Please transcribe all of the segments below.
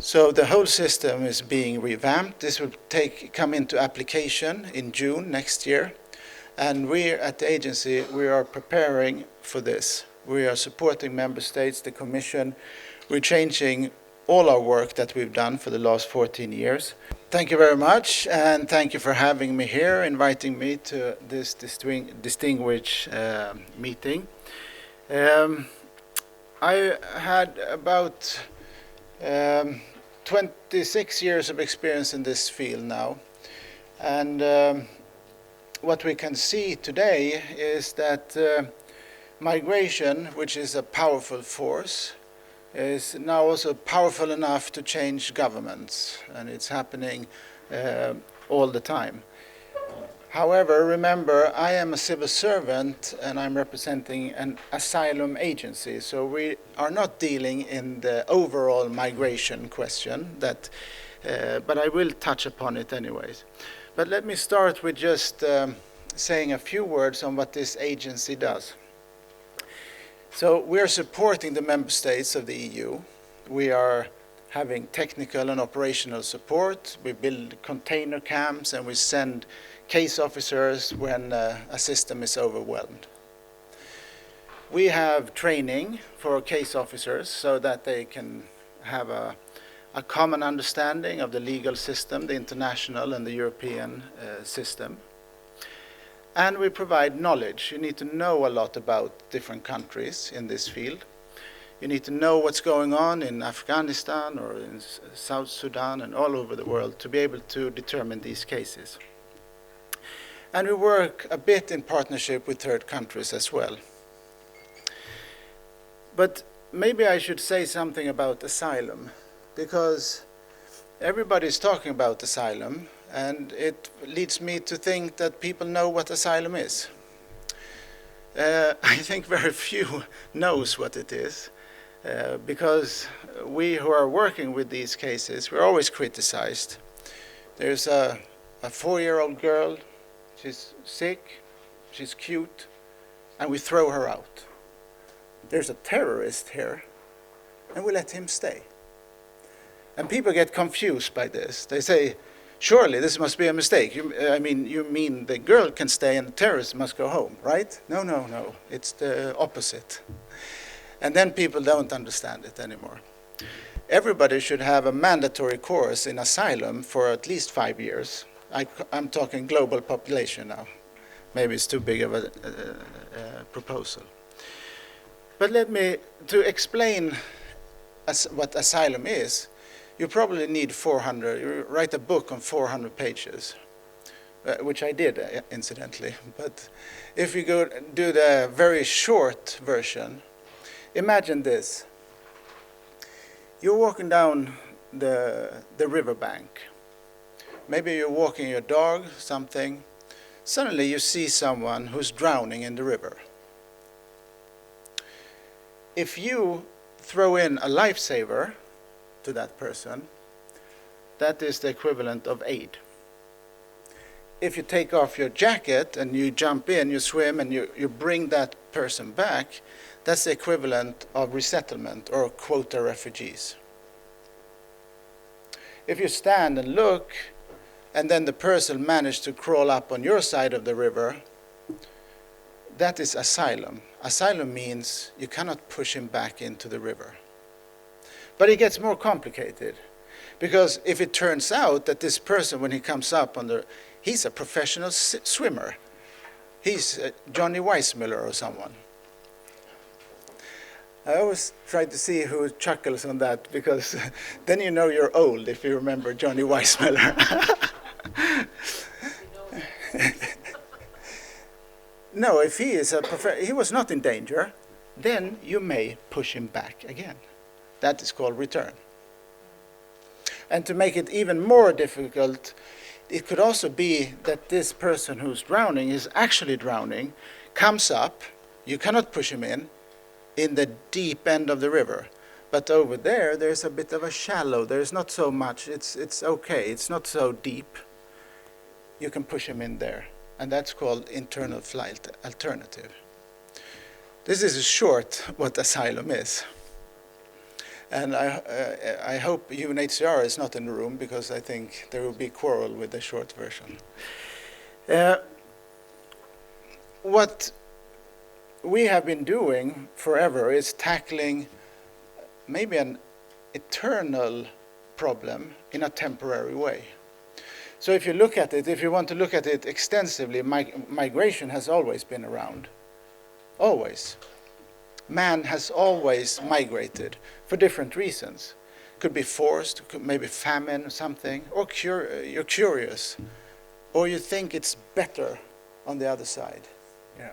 So the whole system is being revamped. This will come into application in June next year. And we at the agency, we are preparing for this. We are supporting member states, the Commission. We're changing all our work that we've done for the last 14 years. Thank you very much, and thank you for having me here, inviting me to this distinguished meeting. I had about 26 years of experience in this field now, and what we can see today is that migration, which is a powerful force, is now also powerful enough to change governments, and it's happening all the time. However, remember, I am a civil servant and I'm representing an asylum agency, so we are not dealing in the overall migration question, but I will touch upon it anyways. But let me start with just saying a few words on what this agency does. So we are supporting the member states of the EU. We are having technical and operational support. We build container camps and we send case officers when a system is overwhelmed. We have training for case officers so that they can have a common understanding of the legal system, the international and the European system. And we provide knowledge. You need to know a lot about different countries in this field. You need to know what's going on in Afghanistan or in South Sudan and all over the world to be able to determine these cases. And we work a bit in partnership with third countries as well. But maybe I should say something about asylum, because everybody's talking about asylum, and it leads me to think that people know what asylum is. I think very few knows what it is, because we who are working with these cases, we're always criticized. There's a 4-year-old girl, she's sick, she's cute, and we throw her out. There's a terrorist here, and we let him stay. And people get confused by this. They say, surely this must be a mistake. You mean the girl can stay and the terrorist must go home, right? No, no, no. It's the opposite. And then people don't understand it anymore. Everybody should have a mandatory course in asylum for at least 5 years. I'm talking global population now. Maybe it's too big of a proposal. But to explain what asylum is, you probably need 400, you write a book on 400 pages, which I did, incidentally. But if you do the very short version, imagine this. You're walking down the riverbank. Maybe you're walking your dog, something. Suddenly you see someone who's drowning in the river. If you throw in a lifesaver to that person, that is the equivalent of aid. If you take off your jacket and you jump in, you swim, and you bring that person back, that's the equivalent of resettlement or quota refugees. If you stand and look, and then the person managed to crawl up on your side of the river, that is asylum. Asylum means you cannot push him back into the river. But it gets more complicated, because if it turns out that this person, when he comes up he's a professional swimmer. He's Johnny Weissmuller or someone. I always try to see who chuckles on that, because then you know you're old if you remember Johnny Weissmuller. No, if he is he was not in danger, then you may push him back again. That is called return. And to make it even more difficult, it could also be that this person who's drowning is actually drowning, comes up, you cannot push him in the deep end of the river. But over there's a bit of a shallow, there's not so much, it's okay, it's not so deep. You can push him in there, and that's called internal flight alternative. This is short what asylum is. And I hope UNHCR is not in the room, because I think there will be quarrel with the short version. What we have been doing forever is tackling maybe an eternal problem in a temporary way. So if you look at it, if you want to look at it extensively, migration has always been around. Always. Man has always migrated for different reasons. Could be forced, could maybe famine or something, or you're curious, or you think it's better on the other side. You know,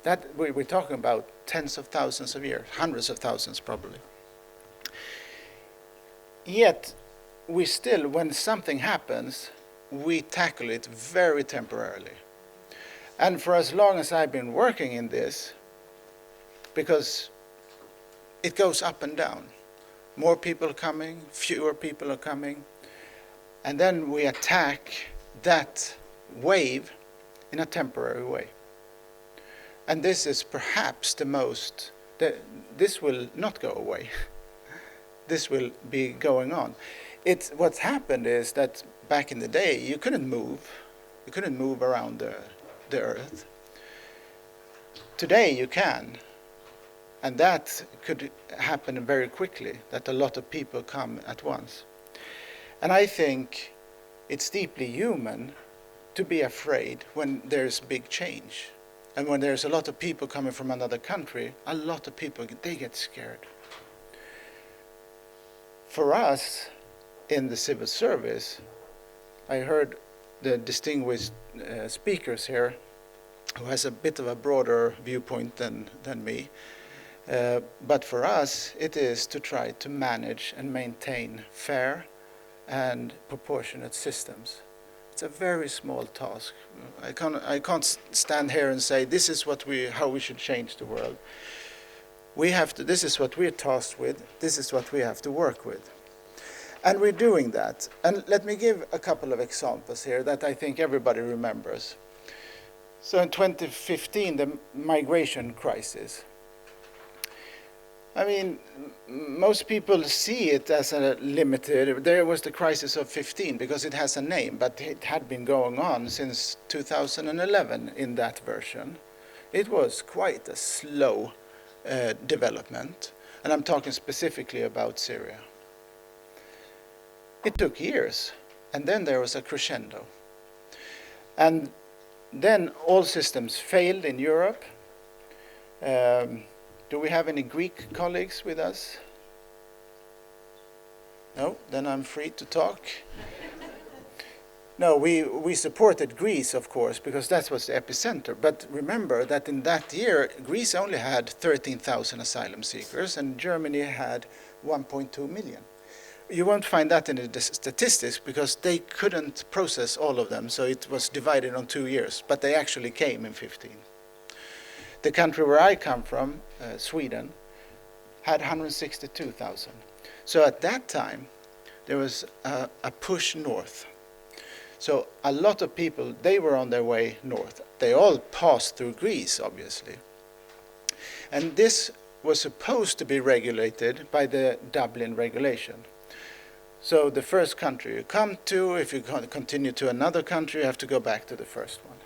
that we're talking about tens of thousands of years, hundreds of thousands probably. Yet, we still, when something happens, we tackle it very temporarily. And for as long as I've been working in this, because it goes up and down. More people coming, fewer people are coming, and then we attack that wave in a temporary way. And this is perhaps the most, this will not go away. This will be going on. What's happened is that back in the day, you couldn't move around the earth. Today you can. And that could happen very quickly, that a lot of people come at once. And I think it's deeply human to be afraid when there's big change. And when there's a lot of people coming from another country, a lot of people, they get scared. For us, in the civil service, I heard the distinguished speakers here, who has a bit of a broader viewpoint than me. But for us, it is to try to manage and maintain fair and proportionate systems. It's a very small task. I can't stand here and say this is how we should change the world. This is what we're tasked with. This is what we have to work with. And we're doing that. And let me give a couple of examples here that I think everybody remembers. So in 2015, the migration crisis. I mean, most people see it as a limited, there was the crisis of 15 because it has a name, but it had been going on since 2011 in that version. It was quite a slow development, and I'm talking specifically about Syria. It took years, and then there was a crescendo. And then all systems failed in Europe. Do we have any Greek colleagues with us? No? Then I'm free to talk. No, we supported Greece, of course, because that was the epicenter. But remember that in that year, Greece only had 13,000 asylum seekers, and Germany had 1.2 million. You won't find that in the statistics because they couldn't process all of them, so it was divided on 2 years, but they actually came in 15. The country where I come from, Sweden, had 162,000. So at that time, there was a push north. So a lot of people, they were on their way north. They all passed through Greece, obviously. And this was supposed to be regulated by the Dublin regulation. So the first country you come to, if you continue to another country, you have to go back to the first one.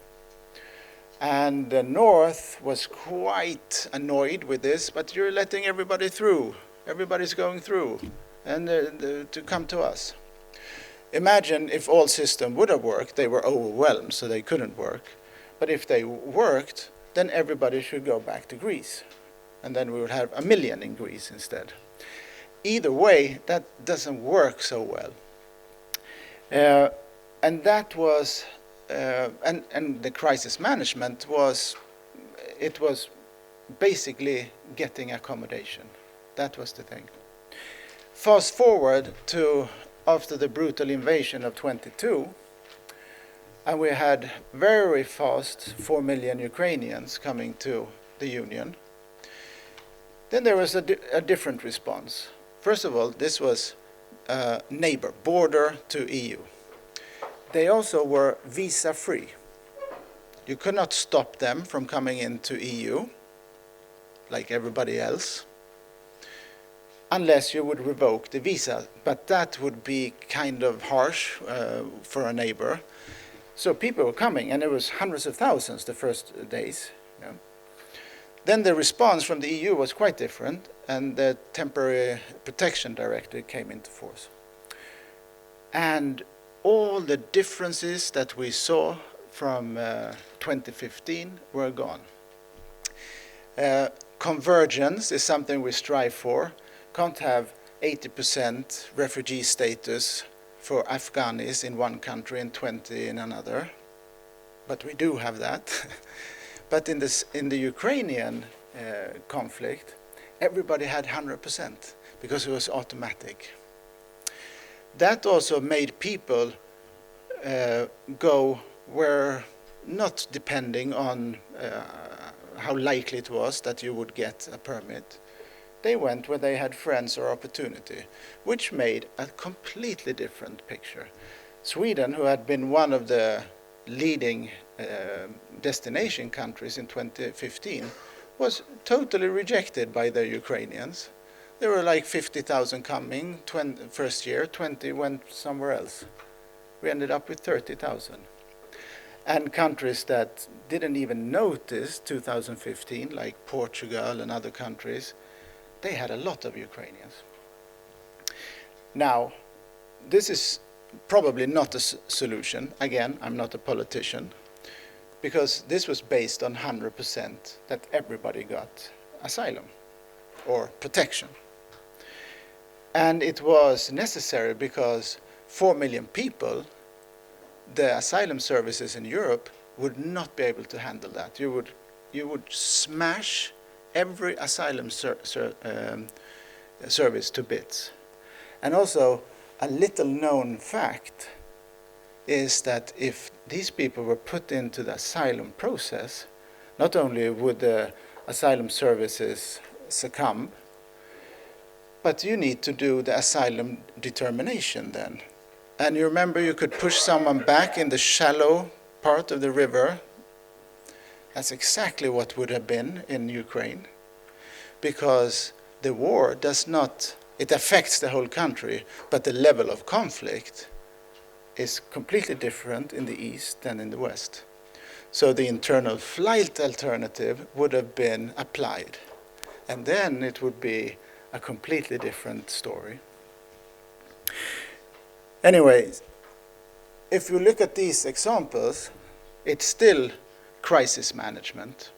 And the North was quite annoyed with this, but you're letting everybody through. Everybody's going through, and to come to us. Imagine if all systems would have worked, they were overwhelmed, so they couldn't work. But if they worked, then everybody should go back to Greece. And then we would have 1 million in Greece instead. Either way, that doesn't work so well. And that was... and the crisis management was basically getting accommodation. That was the thing. Fast forward to after the brutal invasion of 22, and we had very fast 4 million Ukrainians coming to the Union. Then there was a different response. First of all, this was neighbor, border to EU. They also were visa-free. You could not stop them from coming into EU, like everybody else. unless you would revoke the visa. But that would be kind of harsh for a neighbor. So people were coming, and it was hundreds of thousands the first days. You know. Then the response from the EU was quite different, and the Temporary Protection Directive came into force. And all the differences that we saw from 2015 were gone. Convergence is something we strive for. Can't have 80% refugee status for Afghanis in one country and 20 in another, but we do have that. But in the Ukrainian conflict, everybody had 100% because it was automatic. That also made people go where not depending on how likely it was that you would get a permit. They went where they had friends or opportunity, which made a completely different picture. Sweden, who had been one of the leading destination countries in 2015, was totally rejected by the Ukrainians. There were like 50,000 coming first year, 20 went somewhere else. We ended up with 30,000. And countries that didn't even notice 2015, like Portugal and other countries, they had a lot of Ukrainians. Now, this is probably not a solution. Again, I'm not a politician, because this was based on 100% that everybody got asylum or protection. And it was necessary because 4 million people, the asylum services in Europe would not be able to handle that. You would smash every asylum service to bits. And also, a little known fact is that if these people were put into the asylum process, not only would the asylum services succumb, but you need to do the asylum determination then. And you remember you could push someone back in the shallow part of the river. That's exactly what would have been in Ukraine, because the war does not, it affects the whole country, but the level of conflict is completely different in the east than in the west. So the internal flight alternative would have been applied, and then it would be a completely different story. Anyway, if you look at these examples, it's still crisis management.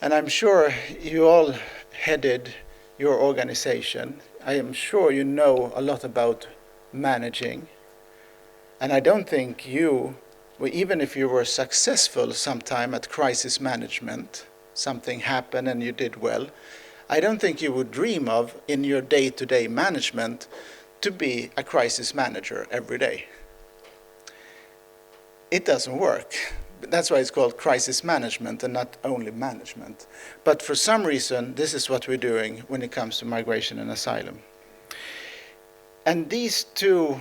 And I'm sure you all headed your organization. I am sure you know a lot about managing. And I don't think you, even if you were successful sometime at crisis management, something happened and you did well, I don't think you would dream of in your day-to-day management to be a crisis manager every day. It doesn't work. That's why it's called crisis management and not only management. But for some reason, this is what we're doing when it comes to migration and asylum. And these two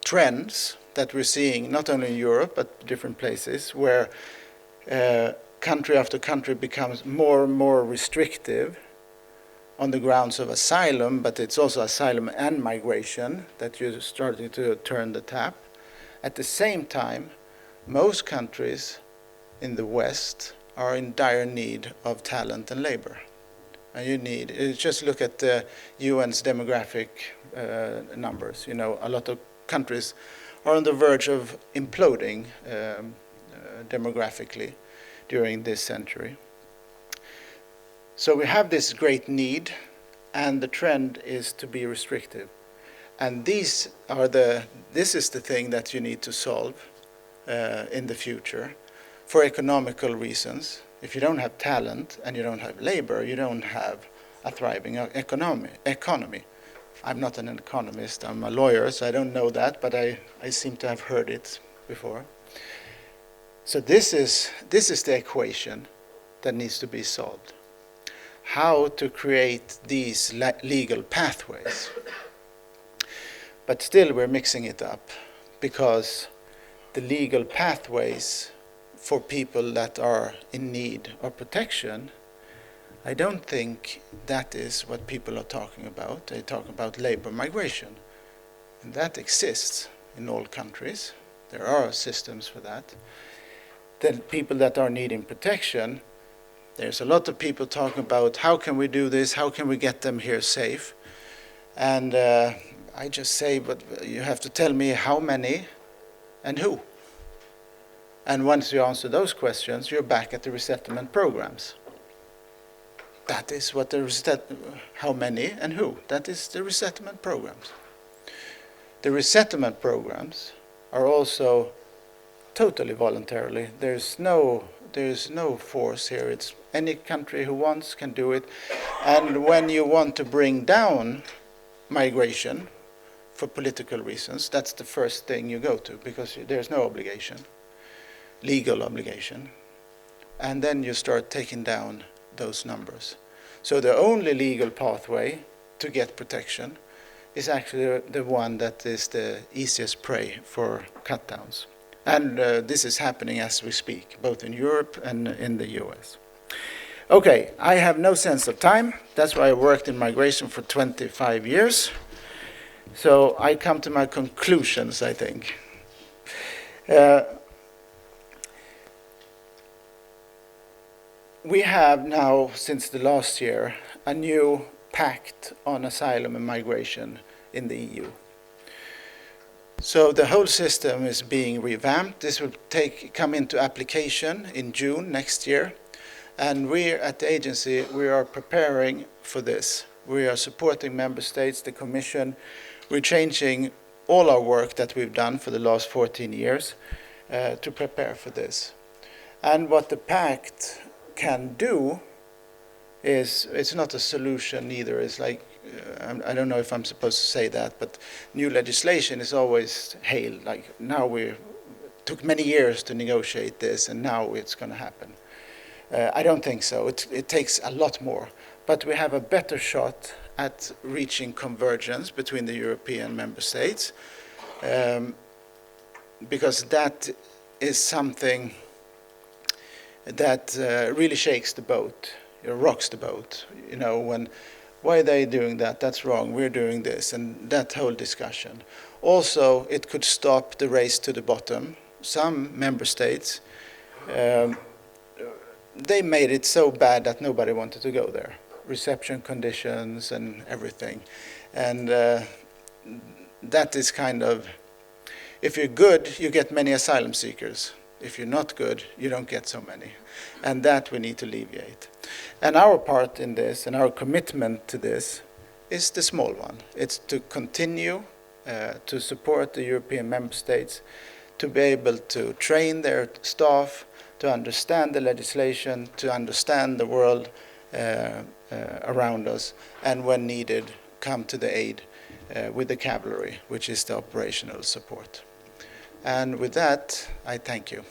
trends that we're seeing, not only in Europe, but different places, where country after country becomes more and more restrictive on the grounds of asylum, but it's also asylum and migration that you're starting to turn the tap. At the same time, most countries in the West are in dire need of talent and labor. And just look at the UN's demographic numbers. You know, a lot of countries are on the verge of imploding demographically during this century. So we have this great need, and the trend is to be restrictive. And this is the thing that you need to solve in the future for economical reasons. If you don't have talent and you don't have labor, you don't have a thriving economy. I'm not an economist, I'm a lawyer, so I don't know that, but I seem to have heard it before. So this is the equation that needs to be solved. How to create these legal pathways. But still we're mixing it up, because the legal pathways for people that are in need of protection I don't think that is what people are talking about. They talk about labor migration. And that exists in all countries. There are systems for that. Then people that are needing protection, there's a lot of people talking about how can we do this, how can we get them here safe. And I just say, but you have to tell me how many and who. And once you answer those questions, you're back at the resettlement programs. That is what how many and who. That is the resettlement programs. The resettlement programs are also totally voluntarily. There's no force here. It's any country who wants can do it. And when you want to bring down migration for political reasons, that's the first thing you go to, because there's no obligation, legal obligation. And then you start taking down those numbers. So the only legal pathway to get protection is actually the one that is the easiest prey for cut downs. And this is happening as we speak, both in Europe and in the US. Okay, I have no sense of time. That's why I worked in migration for 25 years. So I come to my conclusions, I think. We have now, since the last year, a new pact on asylum and migration in the EU. So the whole system is being revamped. This will come into application in June next year. And we at the agency, we are preparing for this. We are supporting member states, the Commission. We're changing all our work that we've done for the last 14 years to prepare for this. And what the pact can do is, it's not a solution either. It's like, I don't know if I'm supposed to say that, but new legislation is always hailed. Like, now took many years to negotiate this, and now it's going to happen. I don't think so. It takes a lot more. But we have a better shot at reaching convergence between the European member states, because that is something that really shakes the boat, rocks the boat. You know, why are they doing that? That's wrong. We're doing this, and that whole discussion. Also, it could stop the race to the bottom. Some member states, they made it so bad that nobody wanted to go there. Reception conditions and everything. And that is kind of, if you're good, you get many asylum seekers. If you're not good, you don't get so many. And that we need to alleviate. And our part in this, and our commitment to this, is the small one. It's to continue to support the European member states, to be able to train their staff, to understand the legislation, to understand the world around us, and when needed, come to the aid with the cavalry, which is the operational support. And with that, I thank you.